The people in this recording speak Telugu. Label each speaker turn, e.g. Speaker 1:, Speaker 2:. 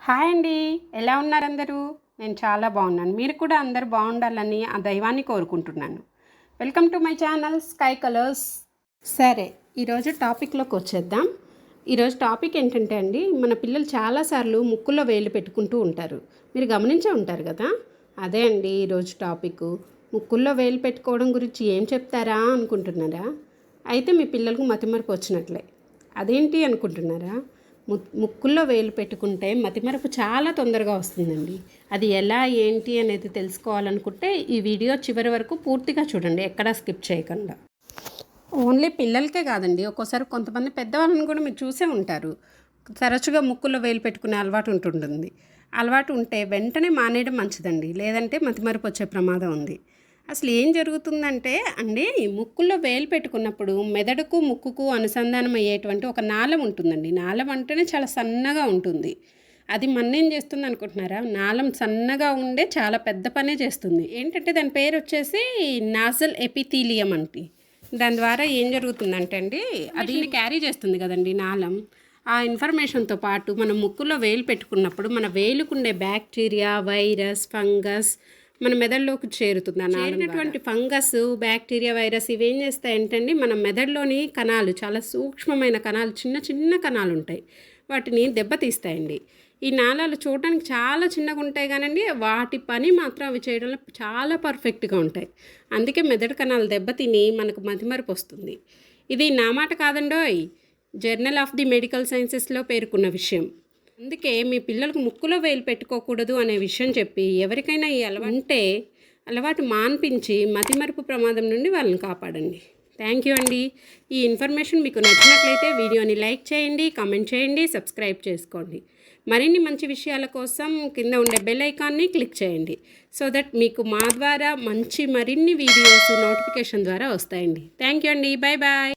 Speaker 1: హాయ్ అండి. ఎలా ఉన్నారు అందరూ? నేను చాలా బాగున్నాను. మీరు కూడా అందరూ బాగుండాలని ఆ దైవాన్ని కోరుకుంటున్నాను. Welcome to my channel sky colours. సరే, ఈరోజు టాపిక్లోకి వచ్చేద్దాం. ఈరోజు టాపిక్ ఏంటంటే అండి, మన పిల్లలు చాలాసార్లు ముక్కులో వేలు పెట్టుకుంటూ ఉంటారు. మీరు గమనించే ఉంటారు కదా. అదే అండి ఈరోజు టాపిక్. ముక్కుల్లో వేలు పెట్టుకోవడం గురించి ఏం చెప్తారా అనుకుంటున్నారా? అయితే మీ పిల్లలకు మతిమరుపు వచ్చినట్లే. అదేంటి అనుకుంటున్నారా? ముక్కుల్లో వేలు పెట్టుకుంటే మతిమరుపు చాలా తొందరగా వస్తుందండి. అది ఎలా ఏంటి అనేది తెలుసుకోవాలనుకుంటే ఈ వీడియో చివరి వరకు పూర్తిగా చూడండి, ఎక్కడా స్కిప్ చేయకుండా. ఓన్లీ పిల్లలకే కాదండి, ఒక్కోసారి కొంతమంది పెద్దవాళ్ళని కూడా మీరు చూసే ఉంటారు. తరచుగా ముక్కుల్లో వేలు పెట్టుకునే అలవాటు ఉంటుంటుంది. అలవాటు ఉంటే వెంటనే మానేయడం మంచిదండి, లేదంటే మతిమరుపు వచ్చే ప్రమాదం ఉంది. అసలు ఏం జరుగుతుందంటే అండి, ముక్కుల్లో వేలు పెట్టుకున్నప్పుడు మెదడుకు ముక్కుకు అనుసంధానం అయ్యేటువంటి ఒక నాళం ఉంటుందండి. నాళం అంటేనే చాలా సన్నగా ఉంటుంది. అది మన్నేం చేస్తుంది అనుకుంటున్నారా? నాళం సన్నగా ఉండే చాలా పెద్ద పనే చేస్తుంది. ఏంటంటే దాని పేరు వచ్చేసి నాజల్ ఎపిథీలియం అండి. దాని ద్వారా ఏం జరుగుతుందంటే అండి, అది క్యారీ చేస్తుంది కదండి నాళం. ఆ ఇన్ఫర్మేషన్తో పాటు మనం ముక్కులో వేలు పెట్టుకున్నప్పుడు మన వేలుకుండే బ్యాక్టీరియా, వైరస్, ఫంగస్ మన మెదడులోకి చేరుతుంది. చేరినటువంటి ఫంగస్, బ్యాక్టీరియా, వైరస్ ఇవేం చేస్తాయంటే అండి, మన మెదడులోని కణాలు, చాలా సూక్ష్మమైన కణాలు, చిన్న చిన్న కణాలు ఉంటాయి, వాటిని దెబ్బతీస్తాయండి. ఈ నాళాలు చూడడానికి చాలా చిన్నగా ఉంటాయి కానండి, వాటి పని మాత్రం అవి చేయడంలో చాలా పర్ఫెక్ట్గా ఉంటాయి. అందుకే మెదడు కణాలు దెబ్బతిని మనకు మతిమరుపు వస్తుంది. ఇది నా మాట కాదండోయ్, జర్నల్ ఆఫ్ ది మెడికల్ సైన్సెస్లో పేర్కొన్న విషయం. అందుకే మీ పిల్లలకు ముక్కులో వేలు పెట్టుకోకూడదు అనే విషయం చెప్పి, ఎవరికైనా ఈ అలవాటు మాన్పించి మతిమరుపు ప్రమాదం నుండి వాళ్ళని కాపాడండి. థ్యాంక్ యూ అండి. ఈ ఇన్ఫర్మేషన్ మీకు నచ్చినట్లయితే వీడియోని లైక్ చేయండి, కామెంట్ చేయండి, సబ్స్క్రైబ్ చేసుకోండి. మరిన్ని మంచి విషయాల కోసం కింద ఉండే బెల్ ఐకాన్ని క్లిక్ చేయండి, సో దట్ మీకు మా ద్వారా మరిన్ని వీడియోస్ నోటిఫికేషన్ ద్వారా వస్తాయండి. థ్యాంక్ యూ అండి. Bye bye.